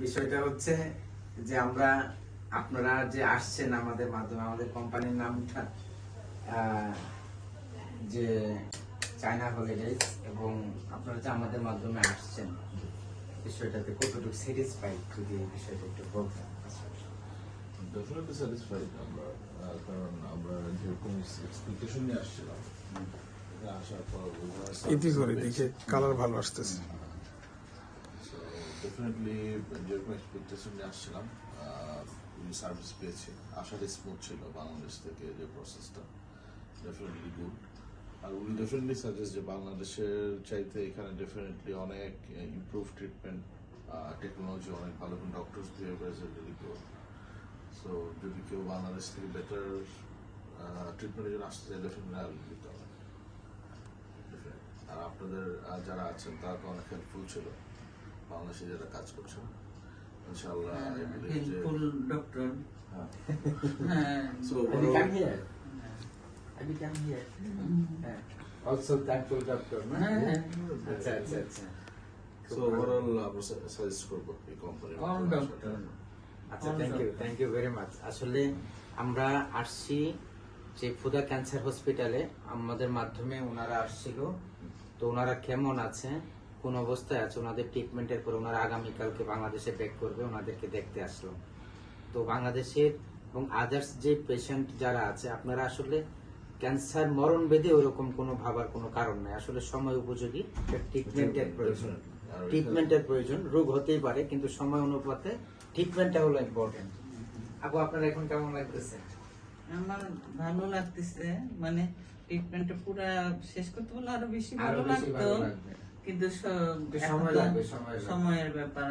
বিষয়টা হচ্ছে যে আমরা আপনারা যে আসছেন আমাদের মাধ্যমে, আমাদের কোম্পানির নামটা যে চায়না হলিডেজ, এবং আপনারা যে আমাদের মাধ্যমে আসছেন বিষয়টাতে কতটুকু স্যাটিসফাইড, যদি এই বিষয়টা একটু বলতেন। ডেফিনেটলি স্যাটিসফাইড আমরা, কারণ আমরা যেরকম এক্সপেকটেশন নিয়ে আসছিলাম, এখানে আসার পর ইতি করে দেখে কালার ভালো আসতেছে। ডেফিনেটলি যেরকম এক্সপেকটেশন নিয়ে আসছিলাম সার্ভিস পেয়েছি। আসাটা স্মুথ ছিল বাংলাদেশ থেকে, যে প্রসেসটা ডেফিনেটলি গুড। আর উইল ডেফিনেটলি সাজেস্ট যে বাংলাদেশের চাইতে এখানে ডেফিনেটলি অনেক ইমপ্রুভ ট্রিটমেন্ট, টেকনোলজি অনেক ভালো, doctors behaviour is really good. So যদি কেউ বাংলাদেশ থেকে বেটার ট্রিটমেন্টের জন্য আসতে চাই, ডেফিনেটলি আই উইল দিতে হবে। আর আপনাদের যারা আছেন তারা তো অনেক হেল্পফুল ছিল, বাংলাদেশে যারা কাজ করছেন। ইনশাআল্লাহ helpful doctor. So Have you come here? Have you come here? Also thankful doctor, no? আচ্ছা আচ্ছা আচ্ছা। So overall আমরা সাজেস্ট করব এই কোম্পানি। All doctor. আচ্ছা, থ্যাংক ইউ ভেরি মাচ। আসলে আমরা আসছি যে ফুদা ক্যান্সার হসপিটালে, আমাদের মাধ্যমে ওনারা আসছিল। তো ওনারা কেমন আছে, কোন অবস্থায় আছে, ওনাদের ট্রিটমেন্টের পর ওনারা আগামীকালকে বাংলাদেশে ব্যাক করবে, ওনাদেরকে দেখতে আসলো। তো বাংলাদেশের এবং আদার্স যে পেশেন্ট যারা আছে, আপনারা আসলে ক্যান্সার মরণ বেদে ওরকম কোনো ভাবার কোনো কারণ নাই। আসলে সময় উপযোগী ট্রিটমেন্টের প্রয়োজন, রোগ হতেই পারে, কিন্তু সময় অনুপাতে ট্রিটমেন্টটা হলো ইম্পর্টেন্ট। আপু, আপনার এখন কেমন লাগতেছে? আমার ভালো লাগতেছে, মানে ট্রিটমেন্টটা পুরা শেষ করতে বলে আরো বেশি আরো ভালো বেশি লাগতো, ভালো লাগবে। কিন্তু একটু সময় লাগবে, সময়ের ব্যাপার।